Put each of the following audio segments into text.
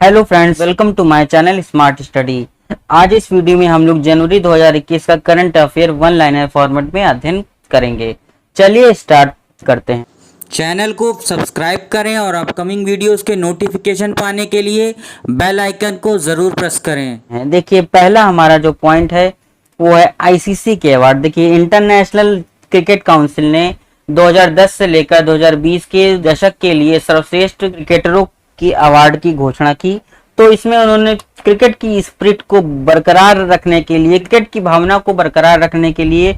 Hello friends, welcome to my channel smart study. आज इस video में हम लोग जनवरी 2021 का current affair one liner format में अध्ययन करेंगे। चलिए स्टार्ट करते हैं। चैनल को सब्सक्राइब करें और अपकमिंग वीडियोस के नोटिफिकेशन पाने के लिए बेल आइकन को जरूर प्रेस करें। देखिए, पहला हमारा जो पॉइंट है वो है आईसीसी के अवार्ड। देखिए, इंटरनेशनल क्रिकेट काउंसिल ने 2010 से लेकर 2020 के दशक के लिए सर्वश्रेष्ठ क्रिकेटरों की अवार्ड की घोषणा की। तो इसमें उन्होंने क्रिकेट की स्पिरिट को बरकरार रखने के लिए, क्रिकेट की भावना को बरकरार रखने के लिए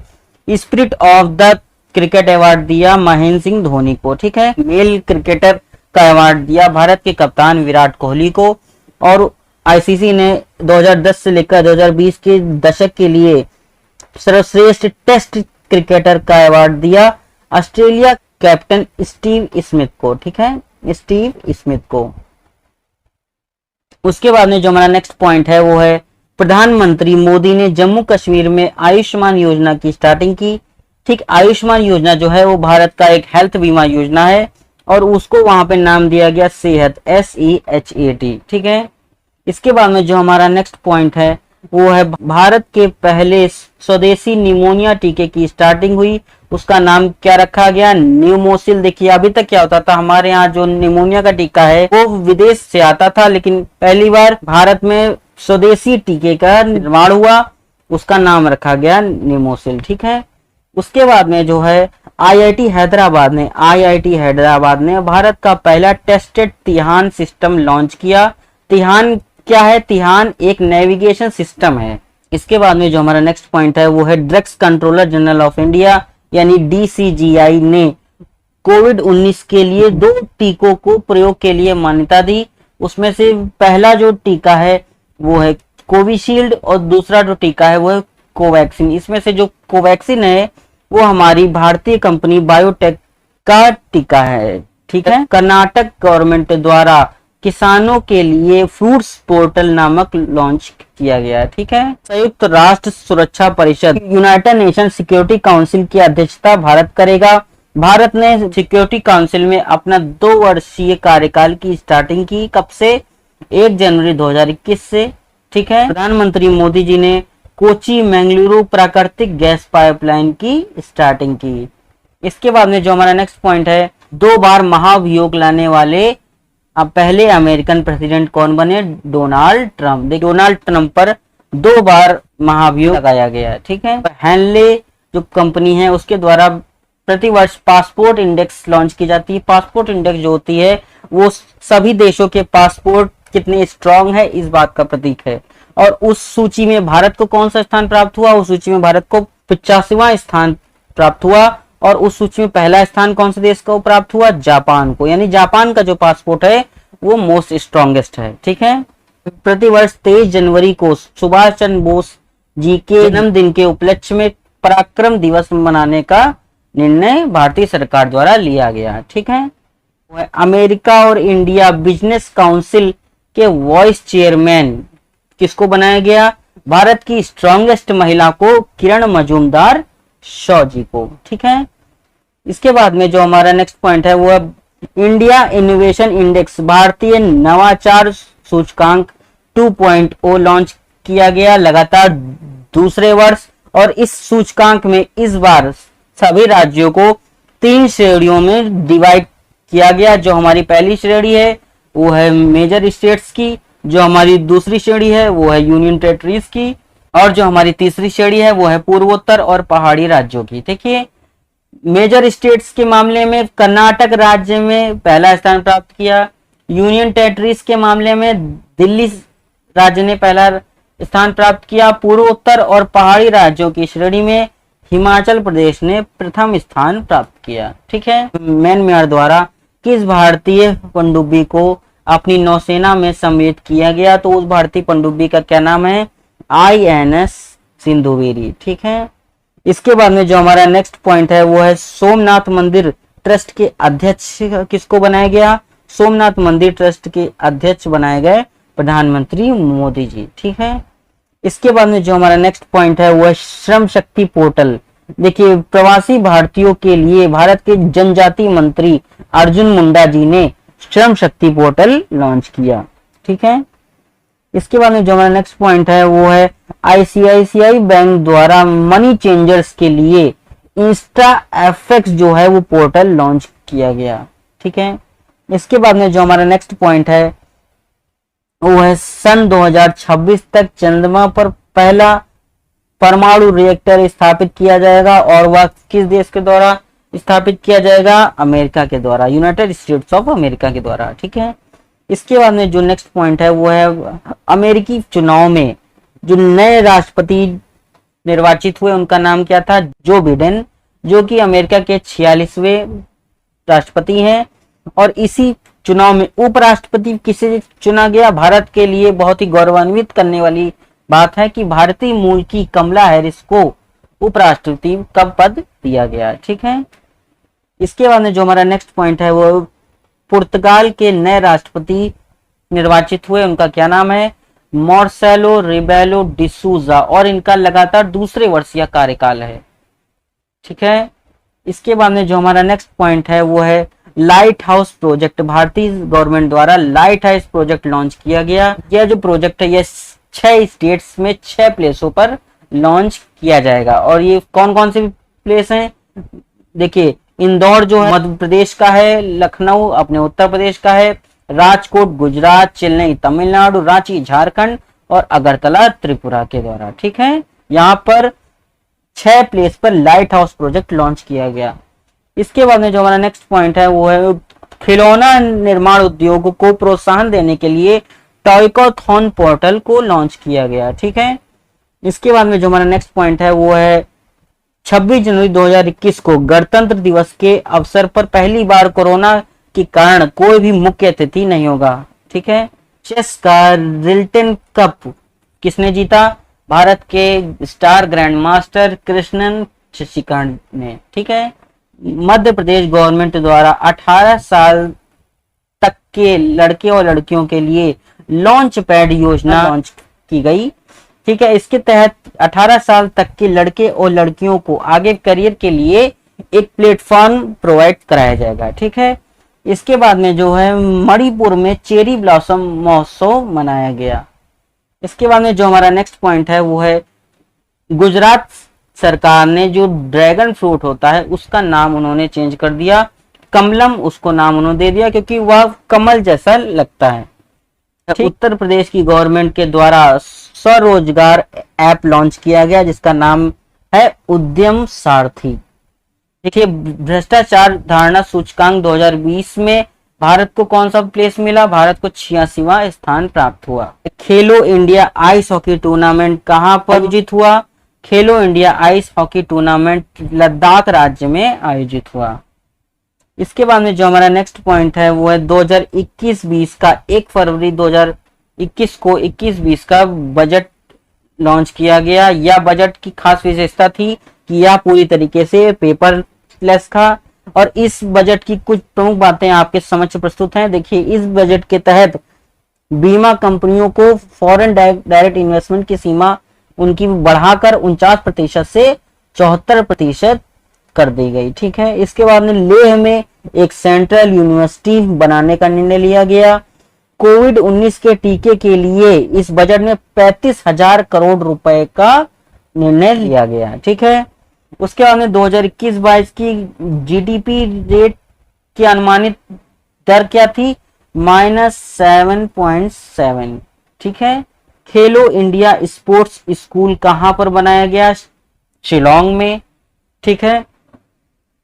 spirit of the cricket award दिया महेंद्र सिंह धोनी को। ठीक है, मेल क्रिकेटर का अवार्ड दिया भारत के कप्तान विराट कोहली को। और आईसीसी ने 2010 से लेकर 2020 के दशक के लिए सर्वश्रेष्ठ टेस्ट क्रिकेटर का अवार्ड दिया ऑस्ट्रेलिया कैप्टन स्टीव स्मिथ को। ठीक है, स्टीव स्मिथ को। उसके बाद में जो हमारा नेक्स्ट पॉइंट है वो है प्रधानमंत्री मोदी ने जम्मू कश्मीर में आयुष्मान योजना की स्टार्टिंग की। ठीक, आयुष्मान योजना जो है वो भारत का एक हेल्थ बीमा योजना है और उसको वहां पे नाम दिया गया सेहत, SEHAT। ठीक है, इसके बाद में जो हमारा नेक्स्ट पॉइंट है वो है भारत के पहले स्वदेशी निमोनिया टीके की स्टार्टिंग हुई। उसका नाम क्या रखा गया? न्यूमोसिल। देखिए, अभी तक क्या होता था, हमारे यहाँ जो निमोनिया का टीका है वो विदेश से आता था, लेकिन पहली बार भारत में स्वदेशी टीके का निर्माण हुआ, उसका नाम रखा गया न्यूमोसिल। ठीक है, उसके बाद में जो है आईआईटी हैदराबाद ने भारत का पहला टेस्टेड तिहान सिस्टम लॉन्च किया। तिहान क्या है? तिहान एक नेविगेशन सिस्टम है। इसके बाद में जो हमारा नेक्स्ट पॉइंट है वो है drugs controller general of India यानी DCGI ने कोविड-19 के लिए 2 टीकों को प्रयोग के लिए मान्यता दी। उसमें से पहला जो टीका है वो है कोविशील्ड और दूसरा जो टीका है वो है कोवैक्सीन। इसमें से जो कोवैक्सीन है वो हमारी भारतीय कंपनी बायोटेक का टीका है। ठीक है, कर्नाटक गवर्नमेंट द्वारा किसानों के लिए फ्रूट्स पोर्टल नामक लॉन्च किया गया है। ठीक है, संयुक्त राष्ट्र सुरक्षा परिषद यूनाइटेड नेशन सिक्योरिटी काउंसिल की अध्यक्षता भारत करेगा। भारत ने सिक्योरिटी काउंसिल में अपना 2 वर्षीय कार्यकाल की स्टार्टिंग की। कब से? 1 जनवरी 2021 से। ठीक है, प्रधानमंत्री मोदी जी ने कोची मंगलुरु प्राकृतिक गैस पाइपलाइन की स्टार्टिंग की। इसके बाद में जो हमारा नेक्स्ट पॉइंट है, 2 बार महाभियोग लाने वाले अब पहले अमेरिकन प्रेसिडेंट कौन बने? Donald Trump. डोनाल्ड ट्रंप पर 2 बार महाभियोग लगाया गया है। ठीक है, हैनले जो कंपनी है उसके द्वारा प्रतिवर्ष पासपोर्ट इंडेक्स लॉन्च की जाती है। पासपोर्ट इंडेक्स जो होती है वो सभी देशों के पासपोर्ट कितने स्ट्रांग है इस बात का प्रतीक है। और उस सूची में भारत को कौन सा स्थान प्राप्त हुआ? उस सूची में भारत को 85वां स्थान प्राप्त हुआ। और उस सूची में पहला स्थान कौन से देश को प्राप्त हुआ? जापान को। यानी जापान का जो पासपोर्ट है वो मोस्ट स्ट्रॉन्गेस्ट है। ठीक है, प्रतिवर्ष 23 जनवरी को सुभाष चंद्र बोस जी के जन्मदिन के उपलक्ष्य में पराक्रम दिवस मनाने का निर्णय भारतीय सरकार द्वारा लिया गया। ठीक है, अमेरिका और इंडिया बिजनेस काउंसिल के वाइस चेयरमैन किसको बनाया गया? भारत की स्ट्रॉन्गेस्ट महिला को किरण मजूमदार शॉ जी को। ठीक है, इसके बाद में जो हमारा नेक्स्ट पॉइंट है वो इंडिया इनोवेशन इंडेक्स भारतीय नवाचार सूचकांक 2.0 लॉन्च किया गया लगातार दूसरे वर्ष। और इस सूचकांक में इस बार सभी राज्यों को 3 श्रेणियों में डिवाइड किया गया। जो हमारी पहली श्रेणी है वो है मेजर स्टेट्स की, जो हमारी दूसरी श्रेणी है वो है यूनियन टेरिटरीज की, और जो हमारी तीसरी श्रेणी है वो है पूर्वोत्तर और पहाड़ी राज्यों की। देखिए, मेजर स्टेट्स के मामले में कर्नाटक राज्य में पहला स्थान प्राप्त किया। यूनियन टेरिटरीज के मामले में दिल्ली राज्य ने पहला स्थान प्राप्त किया। पूर्वोत्तर और पहाड़ी राज्यों की श्रेणी में हिमाचल प्रदेश ने प्रथम स्थान प्राप्त किया। ठीक है, म्यांमार द्वारा किस भारतीय पनडुब्बी को अपनी नौसेना में सम्मिलित किया गया? तो उस भारतीय पनडुब्बी का क्या नाम है? INS सिंधुवेरी। ठीक है, इसके बाद में जो हमारा नेक्स्ट पॉइंट है वो है सोमनाथ मंदिर ट्रस्ट के अध्यक्ष किसको बनाया गया? सोमनाथ मंदिर ट्रस्ट के अध्यक्ष बनाए गए प्रधानमंत्री मोदी जी। ठीक है, इसके बाद में जो हमारा नेक्स्ट पॉइंट है वो है श्रम शक्ति पोर्टल। देखिए, प्रवासी भारतीयों के लिए भारत के जनजाति मंत्री अर्जुन मुंडा जी ने श्रम शक्ति पोर्टल लॉन्च किया। ठीक है। इसके बाद में जो हमारा नेक्स्ट पॉइंट है वो है आईसीआईसीआई बैंक द्वारा मनी चेंजर्स के लिए इंस्टा एफएक्स जो है वो पोर्टल लॉन्च किया गया, ठीक है। इसके बाद में जो हमारा नेक्स्ट पॉइंट है वो है सन 2026 तक चंद्रमा पर पहला परमाणु रिएक्टर स्थापित किया जाएगा, और वह किस देश के द्वारा स्थापित किया जाएगा? अमेरिका के द्वारा, यूनाइटेड स्टेट्स ऑफ अमेरिका के द्वारा, ठीक है। इसके बाद में जो नेक्स्ट पॉइंट है वो है अमेरिकी चुनाव में जो नए राष्ट्रपति निर्वाचित हुए उनका नाम क्या था? जो बिडेन, जो कि अमेरिका के 46वें राष्ट्रपति हैं। और इसी चुनाव में उपराष्ट्रपति किसे चुना गया? भारत के लिए बहुत ही गौरवान्वित करने वाली बात है कि भारतीय मूल की कमला हैरिस को उपराष्ट्रपति का पद दिया गया, ठीक है। इसके बाद में जो हमारा नेक्स्ट पॉइंट है वो पुर्तगाल के नए राष्ट्रपति निर्वाचित हुए, उनका क्या नाम है? मार्सेलो रिबेलो डिसूजा, और इनका लगातार दूसरे वर्ष का कार्यकाल है, ठीक है। इसके बाद में जो हमारा नेक्स्ट पॉइंट है वो है लाइट हाउस प्रोजेक्ट। भारतीय गवर्नमेंट द्वारा लाइट हाउस प्रोजेक्ट लॉन्च किया गया। यह जो प्रोजेक्ट है ये 6 स्टेट्स में 6 प्लेसों पर लॉन्च किया जाएगा। और ये कौन कौन से प्लेस हैं? देखिए, इंदौर जो है मध्य प्रदेश का है, लखनऊ अपने उत्तर प्रदेश का है, राजकोट गुजरात, चेन्नई तमिलनाडु, रांची झारखंड और अगरतला त्रिपुरा के द्वारा, ठीक है। यहाँ पर 6 प्लेस पर लाइट हाउस प्रोजेक्ट लॉन्च किया गया। इसके बाद में जो हमारा नेक्स्ट पॉइंट है वो है खिलौना निर्माण उद्योग को प्रोत्साहन देने के लिए टॉयकॉथॉन पोर्टल को लॉन्च किया गया, ठीक है। इसके बाद में जो हमारा नेक्स्ट पॉइंट है वो है 26 जनवरी 2021 को गणतंत्र दिवस के अवसर पर पहली बार कोरोना के कारण कोई भी मुख्य अतिथि नहीं होगा, ठीक है। चेस का रिल्टन कप किसने जीता? भारत के star grand master Krishnan Shashikant ने, ठीक है। मध्य प्रदेश गवर्नमेंट द्वारा 18 साल तक के लड़के और लड़कियों के लिए लॉन्च पैड योजना लॉन्च की गई, ठीक है। इसके तहत 18 साल तक के लड़के और लड़कियों को आगे करियर के लिए एक प्लेटफॉर्म प्रोवाइड कराया जाएगा, ठीक है। इसके बाद में जो है मणिपुर में चेरी ब्लॉसम महोत्सव मनाया गया। इसके बाद में जो हमारा नेक्स्ट पॉइंट है वो है गुजरात सरकार ने जो ड्रैगन फ्रूट होता है उसका नाम उन्होंने चेंज कर दिया, कमलम उसको नाम उन्होंने दे दिया क्योंकि वह कमल जैसा लगता है। उत्तर प्रदेश की गवर्नमेंट के द्वारा स्वरोजगार ऐप लॉन्च किया गया जिसका नाम है उद्यम सारथी। देखिए, भ्रष्टाचार धारणा सूचकांक 2020 में भारत को कौन सा प्लेस मिला? भारत को 86वां स्थान प्राप्त हुआ। खेलो इंडिया आइस हॉकी टूर्नामेंट कहां पर आयोजित हुआ? खेलो India ice hockey tournament Ladakh राज्य में आयोजित हुआ। इसके बाद में जो हमारा नेक्स्ट पॉइंट है वो है 2021-20 का 1 फरवरी 2021 को 21-20 का बजट लॉन्च किया गया। यह बजट की खास विशेषता थी कि यह पूरी तरीके से पेपरलेस था और इस बजट की कुछ प्रमुख बातें आपके समक्ष प्रस्तुत हैं। देखिए, इस बजट के तहत बीमा कंपनियों को फॉरेन डायरेक्ट इन्वेस्टमेंट की सीमा उनकी बढ़ाकर 49% से 74% कर दी गई, ठीक है। इसके बाद में लेह में एक सेंट्रल यूनिवर्सिटी बनाने का निर्णय लिया गया। कोविड-19 के टीके के लिए इस बजट में 35,000 करोड़ रुपए का निर्णय लिया गया, ठीक है। उसके बाद में 2021-22 की जीडीपी रेट की अनुमानित दर क्या थी? -7.7, ठीक है। खेलो इंडिया स्पोर्ट्स स्कूल कहां पर बनाया गया? शिलोंग में, ठीक है।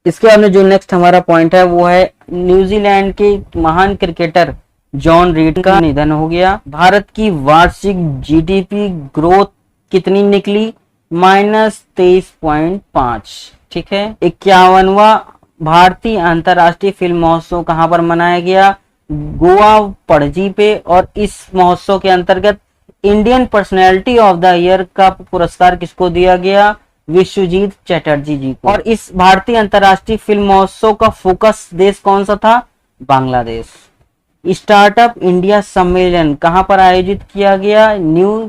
इसके बाद में जो नेक्स्ट हमारा पॉइंट है वो है न्यूजीलैंड के महान क्रिकेटर जॉन रीड का निधन हो गया। भारत की वार्षिक जीडीपी ग्रोथ कितनी निकली? -23.5, ठीक है। 51वां भारतीय अंतर्राष्ट्रीय फिल्म महोत्सव कहां पर मनाया गया? गोवा पणजी पे। और इस महोत्सव के अंतर्गत Indian personality of the year का पुरस्कार किसको दिया गया? विश्वजीत चटर्जी जी को। और इस भारतीय अंतर्राष्ट्रीय फिल्म महोत्सव का फोकस देश कौन सा था? बांग्लादेश। स्टार्टअप इंडिया सम्मेलन कहां पर आयोजित किया गया? न्यू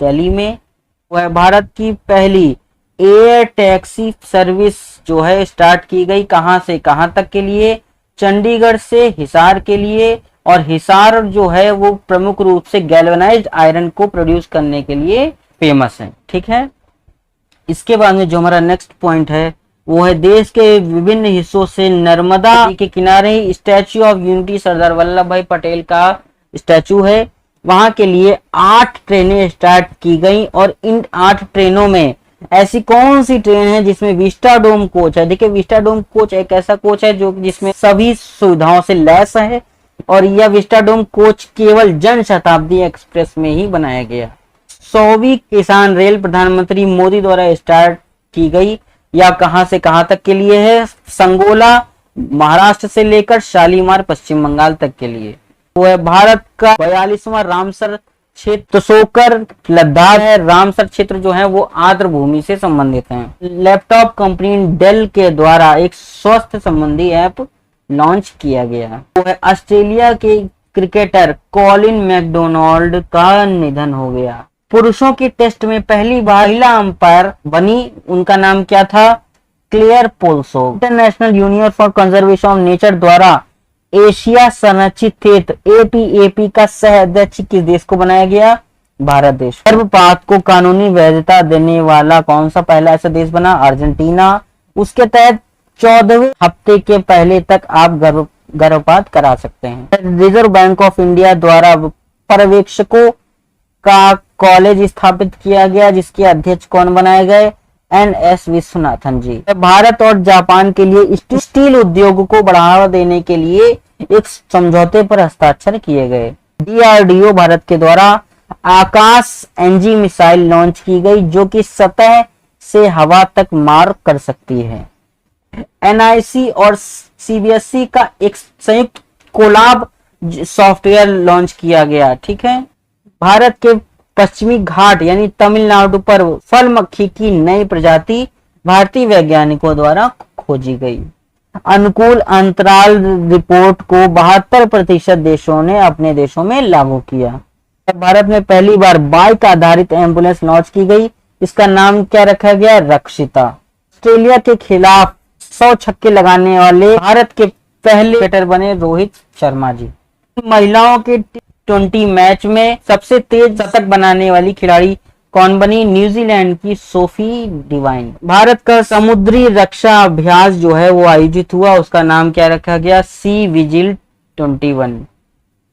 दिल्ली में। वह भारत की पहली एयर टैक्सी सर्विस जो है स्टार्ट की गई, कहां से कहां तक के लिए? चंडीगढ़ से हिसार के लिए और हिसार जो है वो प्रमुख रूप से गैल्वेनाइज्ड आयरन को प्रोड्यूस करने के लिए फेमस है। ठीक है, इसके बाद में जो हमारा नेक्स्ट पॉइंट है वो है देश के विभिन्न हिस्सों से नर्मदा के किनारे ही statue of unity Sardar Vallabh भाई पटेल का स्टैचू है, वहां के लिए 8 ट्रेनें स्टार्ट की गई और इन 8 ट्रेनों में ऐसी कौन सी ट्रेन है जिसमें विस्टाडोम कोच है। देखिए विस्टाडोम कोच एक ऐसा कोच है जो जिसमें सभी सुविधाओं से लैस है और यह विस्टाडोम कोच केवल जन शताब्दी एक्सप्रेस में ही बनाया गया। 100वीं किसान रेल प्रधानमंत्री मोदी द्वारा स्टार्ट की गई, या कहां से कहां तक के लिए है, संगोला महाराष्ट्र से लेकर शालीमार पश्चिम बंगाल तक के लिए। वो है भारत का 42वां रामसर क्षेत्र। तो सोकर लद्दाख है, रामसर क्षेत्र जो है वो आर्द्र भूमि से संबंधित है। लैपटॉप कंपनी डेल के द्वारा एक स्वास्थ्य संबंधी ऐप लॉन्च किया गया। वो है ऑस्ट्रेलिया के क्रिकेटर कॉलिन मैकडोनाल्ड का निधन हो गया। पुरुषों की टेस्ट में पहली बार महिला अंपायर बनी, उनका नाम क्या था, Claire Polso. International union for conservation of nature द्वारा एशिया संरक्षित क्षेत्र APAP का सह अध्यक्ष किस देश को बनाया गया, भारत देश। गर्भपात को कानूनी वैधता देने वाला कौन सा पहला ऐसा देश बना, अर्जेंटीना। उसके तहत 14वें हफ्ते के पहले तक आप गर्भपात करा सकते हैं। रिजर्व बैंक ऑफ इंडिया द्वारा पर्यवेक्षकों का कॉलेज स्थापित किया गया, जिसके अध्यक्ष कौन बनाए गए, NS विश्वनाथन जी। भारत और जापान के लिए स्टील उद्योग को बढ़ावा देने के लिए एक समझौते पर हस्ताक्षर किए गए। DRDO भारत के द्वारा आकाश NG मिसाइल लॉन्च की गई जो कि सतह से हवा तक मार कर सकती है। NIC और CBSE का एक संयुक्त कोलाब सॉफ्टवेयर लॉन्च किया गया। ठीक है, भारत के पश्चिमी घाट यानी तमिलनाडु पर फल मक्खी की नई प्रजाति भारतीय वैज्ञानिकों द्वारा खोजी गई। अनुकूल अंतराल रिपोर्ट को 72% देशों ने अपने देशों में लागू किया। भारत में पहली बार बाइक आधारित एम्बुलेंस लॉन्च की गई, इसका नाम क्या रखा गया, रक्षिता। ऑस्ट्रेलिया के खिलाफ 100 छक्के लगाने वाले भारत के पहले क्रिकेटर बने रोहित शर्मा जी। महिलाओं के T20 मैच में सबसे तेज शतक बनाने वाली खिलाड़ी कौन बनी, न्यूजीलैंड की सोफी डिवाइन। भारत का समुद्री रक्षा अभ्यास जो है वो आयोजित हुआ, उसका नाम क्या रखा गया, सी विजिल 21।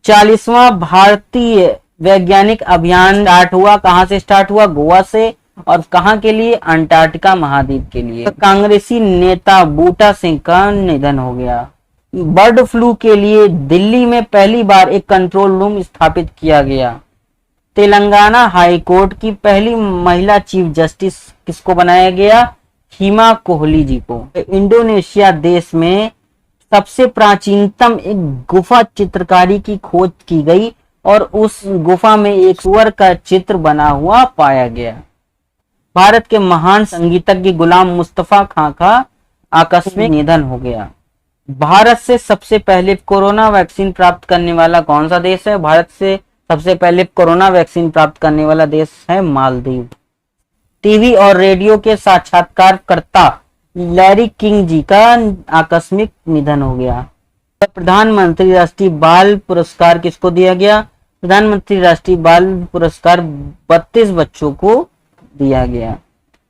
40वां भारतीय वैज्ञानिक अभियान स्टार्ट हुआ, कहां से स्टार्ट हुआ, गोवा से, और कहां के लिए, अंटार्कटिका महाद्वीप के लिए। कांग्रेसी नेता बूटा सिंह का निधन हो गया। बर्ड फ्लू के लिए दिल्ली में पहली बार एक कंट्रोल रूम स्थापित किया गया। तेलंगाना हाई कोर्ट की पहली महिला चीफ जस्टिस किसको बनाया गया, हिमा कोहली जी को। इंडोनेशिया देश में सबसे प्राचीनतम एक गुफा चित्रकारी की खोज की गई और उस गुफा में एक सुअर का चित्र बना हुआ पाया गया। भारत के महान संगीतज्ञ गुलाम मुस्तफा खां का आकस्मिक निधन हो गया। भारत से सबसे पहले कोरोना वैक्सीन प्राप्त करने वाला कौन सा देश है, भारत से सबसे पहले कोरोना वैक्सीन प्राप्त करने वाला देश है मालदीव। टीवी और रेडियो के साक्षात्कारकर्ता लैरी किंग जी का आकस्मिक निधन हो गया। प्रधानमंत्री राष्ट्रीय बाल पुरस्कार किसको दिया गया, प्रधानमंत्री राष्ट्रीय बाल पुरस्कार 32 बच्चों को दिया गया।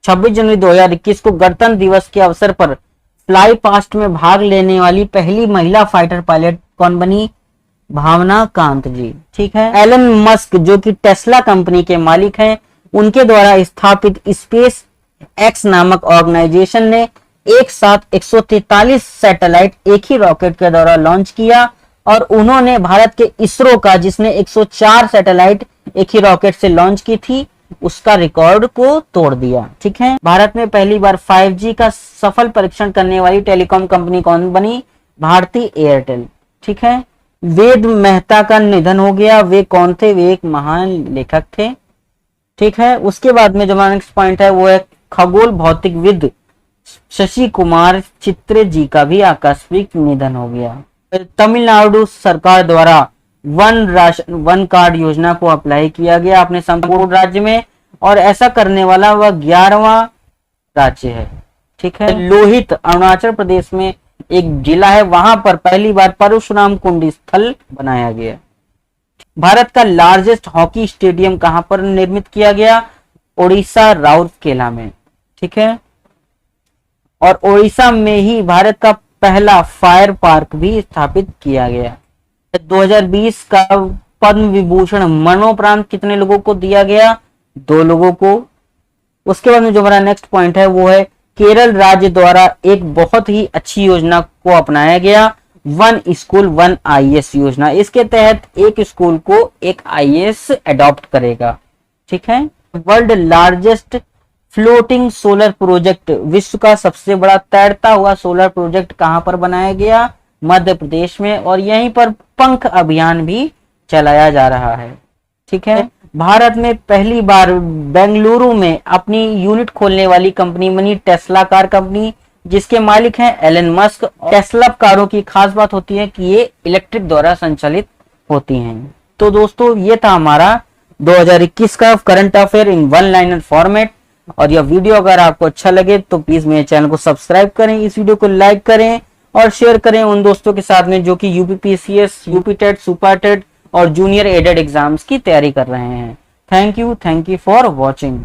26 जनवरी 2021 को गणतंत्र दिवस के अवसर पर फ्लाई पास्ट में भाग लेने वाली पहली महिला फाइटर पायलट कौन बनी, भावना कांत जी। ठीक है, एलन मस्क जो कि टेस्ला कंपनी के मालिक हैं, उनके द्वारा स्थापित स्पेस एक्स नामक ऑर्गेनाइजेशन ने एक साथ 143 सैटेलाइट एक ही रॉकेट के द्वारा लॉन्च किया और उन्होंने भारत के इसरो का, जिसने 104 सैटेलाइट एक ही रॉकेट से लॉन्च की थी, उसका रिकॉर्ड को तोड़ दिया। ठीक है, भारत में पहली बार 5G का सफल परीक्षण करने वाली टेलीकॉम कंपनी कौन बनी, भारती एयरटेल। ठीक है, वेद मेहता का निधन हो गया। वे कौन थे, वे एक महान लेखक थे। ठीक है, उसके बाद में जो हमारा नेक्स्ट पॉइंट है वो है खगोल भौतिकविद शशि कुमार चित्रे जी का भी आकस्मिक निधन हो गया। तमिलनाडु सरकार द्वारा वन कार्ड योजना को अप्लाई किया गया अपने संपूर्ण राज्य में और ऐसा करने वाला वह 11वां राज्य है। ठीक है, लोहित अरुणाचल प्रदेश में एक जिला है, वहां पर पहली बार परशुराम कुंड स्थल बनाया गया। भारत का लार्जेस्ट हॉकी स्टेडियम कहां पर निर्मित किया गया? ओडिशा राउरकेला में। ठीक है, और ओडिशा में ही भारत का पहला फायर पार्क भी स्थापित किया गया। 2020 का पद्म विभूषण मरणोपरांत कितने लोगों को दिया गया? 2 लोगों को। उसके बाद में जो हमारा नेक्स्ट पॉइंट है वो है केरल राज्य द्वारा एक बहुत ही अच्छी योजना को अपनाया गया, 1 स्कूल 1 IAS योजना। इसके तहत एक स्कूल को एक IAS अडॉप्ट करेगा। ठीक है, world largest floating solar project, विश्व का सबसे बड़ा तैरता हुआ सोलर प्रोजेक्ट कहां पर बनाया गया? मध्य प्रदेश में, और यहीं पर पंख अभियान भी चलाया जा रहा है। ठीक है, भारत में पहली बार बेंगलुरु में अपनी यूनिट खोलने वाली कंपनी बनी टेस्ला कार कंपनी, जिसके मालिक हैं एलन मस्क। टेस्ला कारों की खास बात होती है कि ये इलेक्ट्रिक द्वारा संचालित होती हैं। तो दोस्तों ये था हमारा 2021 का करंट अफेयर इन 1 लाइनर फॉर्मेट। और यह वीडियो अगर आपको अच्छा लगे तो प्लीज मेरे चैनल को सब्सक्राइब करें, इस वीडियो को लाइक करें और शेयर करें उन दोस्तों के साथ में जो कि UPPCS, UP TET, super TET और जूनियर एडेड एग्जाम्स की तैयारी कर रहे हैं। Thank you for watching.